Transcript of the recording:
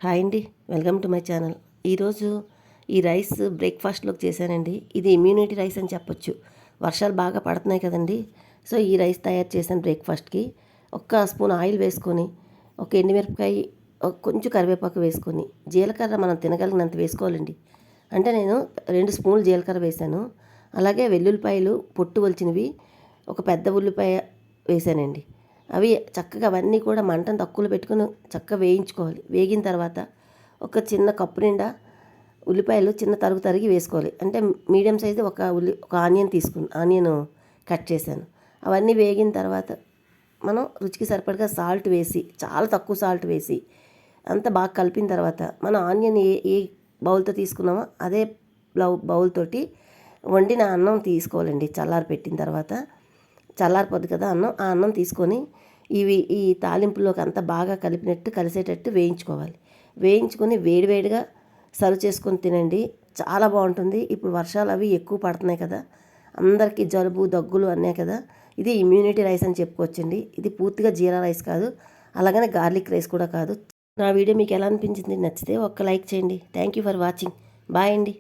Hi అండి, welcome to my channel. ఈరోజు ఈ రైస్ బ్రేక్ఫాస్ట్లోకి చేశానండి. ఇది ఇమ్యూనిటీ రైస్ అని చెప్పొచ్చు. వర్షాలు బాగా పడుతున్నాయి కదండి. సో ఈ రైస్ తయారు చేశాను బ్రేక్ఫాస్ట్కి. ఒక్క స్పూన్ ఆయిల్ వేసుకొని, ఒక ఎండుమిరపకాయ, కొంచెం కరివేపాకు వేసుకొని, జీలకర్ర మనం తినగలిగినంత వేసుకోవాలండి. అంటే నేను 2 స్పూన్లు జీలకర్ర వేశాను. అలాగే వెల్లుల్లిపాయలు పొట్టు వలిచినవి ఒక పెద్ద ఉల్లిపాయ వేశానండి. అవి చక్కగా అవన్నీ కూడా మంటను తక్కువలో పెట్టుకుని చక్కగా వేయించుకోవాలి. వేగిన తర్వాత ఒక చిన్న కప్పు నిండా ఉల్లిపాయలు చిన్న తరిగి వేసుకోవాలి. అంటే మీడియం సైజు ఒక ఆనియన్ కట్ చేశాను. అవన్నీ వేగిన తర్వాత మనం రుచికి సరిపడగా సాల్ట్ వేసి, చాలా తక్కువ సాల్ట్ వేసి అంతా బాగా కలిపిన తర్వాత మనం ఆనియన్ ఏ బౌల్తో తీసుకున్నామో అదే బౌల్ తోటి వండిన అన్నం తీసుకోవాలండి. చల్లారి పెట్టిన తర్వాత చల్లారిపోద్ది కదా అన్నం. ఆ అన్నం తీసుకొని ఈ తాలింపులోకి అంతా బాగా కలిసేటట్టు వేయించుకోవాలి. వేయించుకొని వేడివేడిగా సర్వ్ చేసుకొని తినండి. చాలా బాగుంటుంది. ఇప్పుడు వర్షాలు అవి ఎక్కువ పడుతున్నాయి కదా, అందరికీ జలుబు దగ్గులు అన్నాయి కదా. ఇది ఇమ్యూనిటీ రైస్ అని చెప్పుకోవచ్చండి. ఇది పూర్తిగా జీరా రైస్ కాదు, అలాగనే గార్లిక్ రైస్ కూడా కాదు. నా వీడియో మీకు ఎలా అనిపించింది? నచ్చితే ఒక్క లైక్ చేయండి. Thank you for watching. Bye అండి.